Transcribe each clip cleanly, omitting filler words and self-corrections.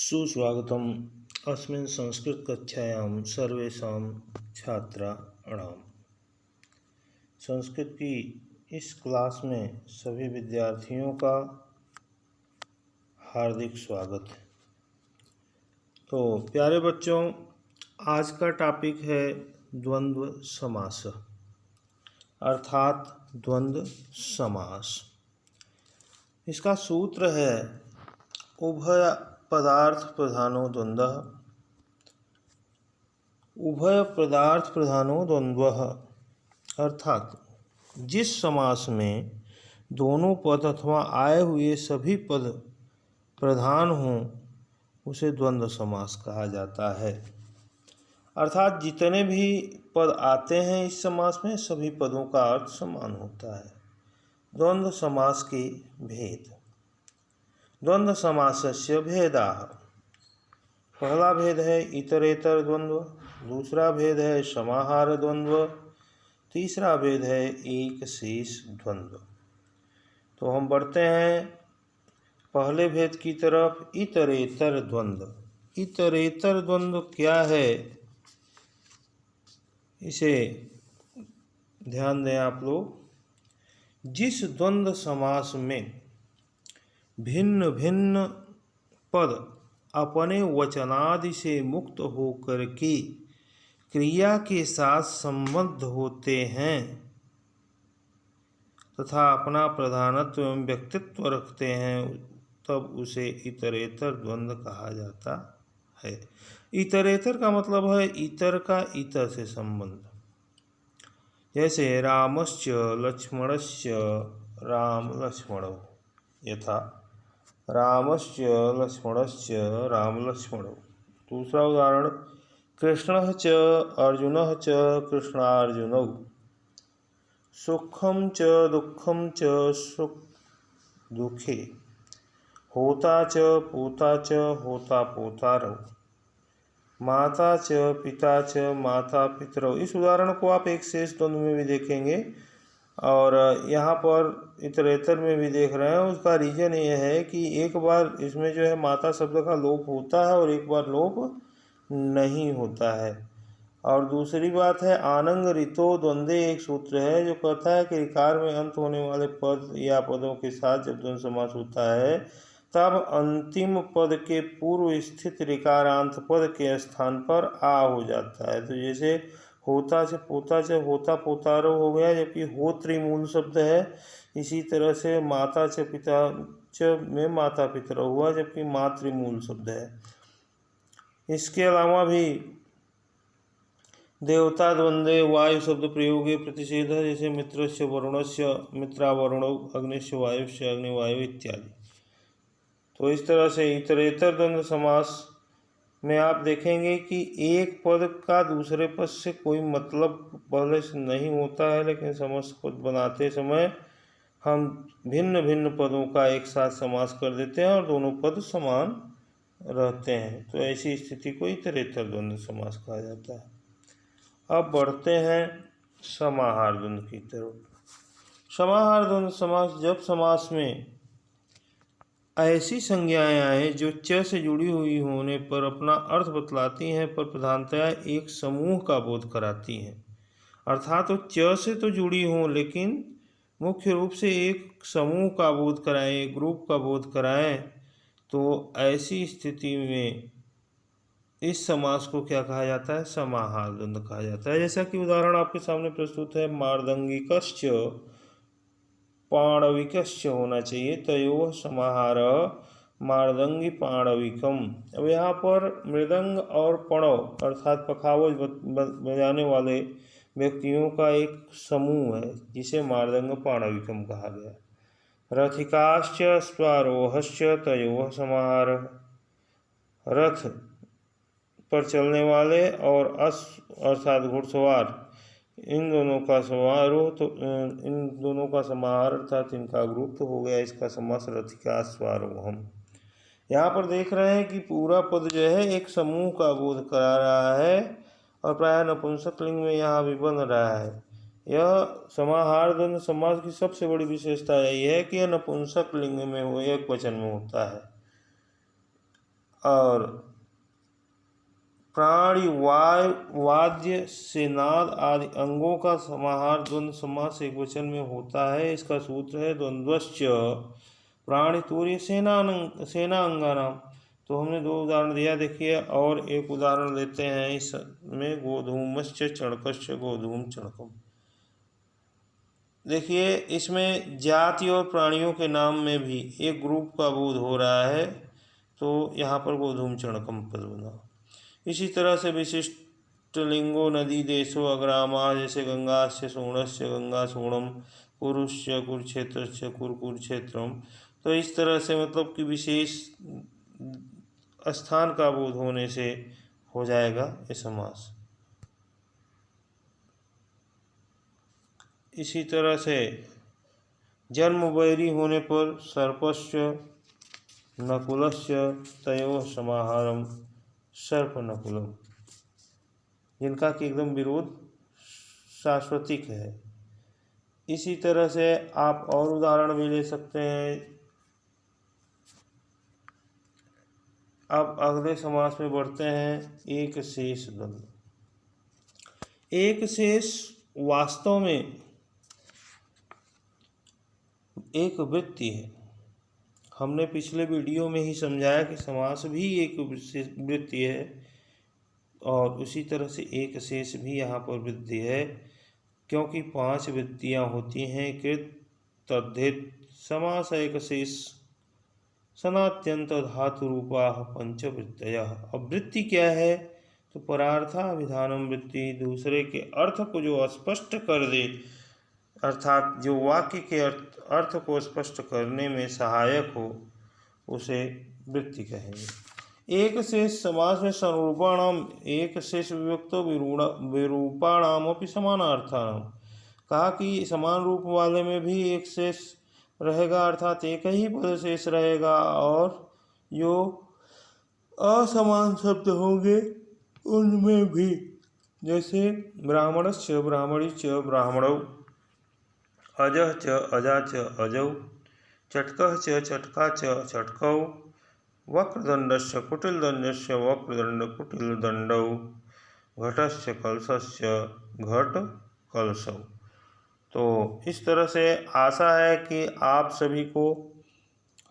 सुस्वागतम् अस्मिन् संस्कृतकक्षायां सर्वेषां छात्राणां। संस्कृत की इस क्लास में सभी विद्यार्थियों का हार्दिक स्वागत। तो प्यारे बच्चों, आज का टॉपिक है द्वंद्व समास अर्थात द्वंद्व समास। इसका सूत्र है उभय पदार्थ प्रधानो द्वंद्वः। उभय पदार्थ प्रधानो द्वंद्वः अर्थात जिस समास में दोनों पद अथवा आए हुए सभी पद प्रधान हों उसे द्वंद्व समास कहा जाता है। अर्थात जितने भी पद आते हैं इस समास में सभी पदों का अर्थ समान होता है। द्वंद्व समास के भेद। द्वंद्व समासस्य भेदाः। पहला भेद है इतरेतर द्वंद्व, दूसरा भेद है समाहार द्वंद्व, तीसरा भेद है एक शेष द्वंद्व। तो हम बढ़ते हैं पहले भेद की तरफ। इतरेतर द्वंद्व। इतरेतर द्वंद्व क्या है, इसे ध्यान दें आप लोग। जिस द्वंद्व समास में भिन्न भिन्न पद अपने वचनादि से मुक्त होकर के क्रिया के साथ संबद्ध होते हैं तथा अपना प्रधानत्व एवं व्यक्तित्व रखते हैं, तब उसे इतरेतर द्वंद्व कहा जाता है। इतरेतर का मतलब है इतर का इतर से संबंध। जैसे रामश्च लक्ष्मणश्च राम लक्ष्मणौ, यथा रामश्च लक्ष्मणश्च राम लक्ष्मणौ। दूसरा उदाहरण कृष्णः च अर्जुनः च कृष्णार्जुनौ। सुखं च दुःखं च सुख दुःखे। होता च पोता च होता पोतारौ। माता च पिता च माता पितरौ। इस उदाहरण को आप एक शेष द्वंद्व में भी देखेंगे और यहाँ पर इतरेतर में भी देख रहे हैं। उसका रीजन ये है कि एक बार इसमें जो है माता शब्द का लोप होता है और एक बार लोप नहीं होता है। और दूसरी बात है आनंग ऋतो द्वंद्वे, एक सूत्र है जो कहता है कि ऋकार में अंत होने वाले पद या पदों के साथ जब द्वंद्व समास होता है तब अंतिम पद के पूर्व स्थित ऋकारांत पद के स्थान पर आ हो जाता है। तो जैसे होता से पोता च होता पोतारो हो गया, जबकि हो त्रिमूल शब्द है। इसी तरह से माता च पिता च में माता पितरौ हुआ, जबकि मातृमूल शब्द है। इसके अलावा भी देवता द्वंद्वे वायु शब्द प्रयोगे प्रतिषेध, जैसे मित्रस्य वरुणस्य मित्रावरुणौ, अग्निश्च वायुश्च अग्निवायु इत्यादि। तो इस तरह से इतरेतर द्वंद्व समास में आप देखेंगे कि एक पद का दूसरे पद से कोई मतलब पहले से नहीं होता है, लेकिन समस्त पद बनाते समय हम भिन्न भिन्न पदों का एक साथ समास कर देते हैं और दोनों पद समान रहते हैं। तो ऐसी स्थिति को इतरेतर द्वंद्व समास कहा जाता है। अब बढ़ते हैं समाहार द्वंद्व की तरफ। समाहार द्वंद्व समास जब समास में ऐसी संज्ञाएं आए जो च से जुड़ी हुई होने पर अपना अर्थ बतलाती हैं पर प्रधानतया एक समूह का बोध कराती हैं। अर्थात वो च से तो जुड़ी हों लेकिन मुख्य रूप से एक समूह का बोध कराएं, एक ग्रुप का बोध कराएं, तो ऐसी स्थिति में इस समास को क्या कहा जाता है, समाहार द्वंद्व कहा जाता है। जैसा कि उदाहरण आपके सामने प्रस्तुत है, मार्दंगिकश्च पाणविकश्च होना चाहिए, तयोः समाहार मार्दंगी पाणविकम। अब यहाँ पर मृदंग और पणव अर्थात पखावज बजाने वाले व्यक्तियों का एक समूह है जिसे मार्दंग पाणविकम कहा गया। रथिकाश्च स्वारोहश्च तयोः समाहार। रथ पर चलने वाले और अश्व अर्थात घुड़सवार, इन दोनों का समारोह, तो इन दोनों का समाहार अर्थात इनका ग्रुप तो हो गया। इसका समास रथिका स्वारोहम। यहाँ पर देख रहे हैं कि पूरा पद जो है एक समूह का बोध करा रहा है और प्रायः नपुंसक लिंग में यहाँ भी बन रहा है। यह समाहार द्वंद्व समास की सबसे बड़ी विशेषता यही है कि यह नपुंसक लिंग में हो, एक वचन में होता है। और प्राणी वाद्य से नाद आदि अंगों का समाहार द्वंद्व समास एक वचन में होता है। इसका सूत्र है द्वंद्वश्च प्राणी तूर्य सेना अंगानाम। तो हमने दो उदाहरण दिया, देखिए और एक उदाहरण लेते हैं इसमें गोधूमश्च चणकश्च गोधूम चणकम। देखिए इसमें जाति और प्राणियों के नाम में भी एक ग्रुप का बोध हो रहा है, तो यहाँ पर गोधूम चणकम पद बना। इसी तरह से विशिष्ट लिंगो नदी देशो अग्रामा, जैसे गंगास्य सोणस्य गंगा सोणम, कुरुश्च कुरुक्षेत्रस्य कुरुक्षेत्रम। तो इस तरह से मतलब कि विशेष स्थान का बोध होने से हो जाएगा ये समास। इसी तरह से जन्म वैरी होने पर सर्पश्च नकुलस्य तयोः समाहारम सर्प नकुलम, जिनका कि एकदम विरोध शाश्वतिक है। इसी तरह से आप और उदाहरण भी ले सकते हैं। अब अगले समास में बढ़ते हैं। एक शेष द्वंद्व। एक शेष वास्तव में एक वृत्ति है। हमने पिछले वीडियो में ही समझाया कि समास भी एक वृत्ति है, और उसी तरह से एक शेष भी यहाँ पर वृत्ति है, क्योंकि 5 वृत्तियाँ होती हैं। कृत तद्धित समास एक शेष सनात्यंत धातु रूपा पंचवृत्तयः। अब वृत्ति क्या है? तो परार्थाभिधानम वृत्ति, दूसरे के अर्थ को जो स्पष्ट कर दे, अर्थात जो वाक्य के अर्थ को स्पष्ट करने में सहायक हो, उसे वृत्ति कहेंगे। एक शेष समास में सरूपाणाम एक शेष विभक्तो विरूपाणामपि समानार्थानाम। कहा कि समान रूप वाले में भी एक शेष रहेगा, अर्थात एक ही पद शेष रहेगा, और जो असमान शब्द होंगे उनमें भी, जैसे ब्राह्मणस्य ब्राह्मणीच ब्राह्मणौ, अजः च अजा च अजौ, चटकः च चटका च चटकौ, वक्रदण्डस्य कुटिलदण्डस्य वक्रदण्ड कुटिलदण्डौ, घटस्य कलशस्य घट कलशौ। तो इस तरह से आशा है कि आप सभी को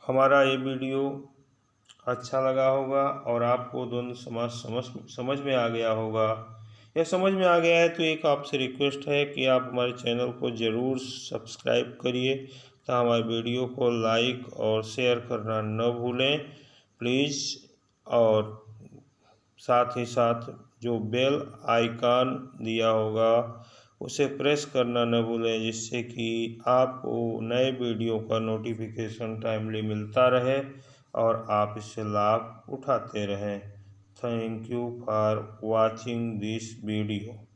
हमारा ये वीडियो अच्छा लगा होगा और आपको द्वंद्व समास समझ में आ गया होगा। यह समझ में आ गया है तो एक आपसे रिक्वेस्ट है कि आप हमारे चैनल को ज़रूर सब्सक्राइब करिए, तथा हमारे वीडियो को लाइक और शेयर करना न भूलें प्लीज़। और साथ ही साथ जो बेल आइकन दिया होगा उसे प्रेस करना न भूलें, जिससे कि आपको नए वीडियो का नोटिफिकेशन टाइमली मिलता रहे और आप इससे लाभ उठाते रहें। Thank you for watching this video.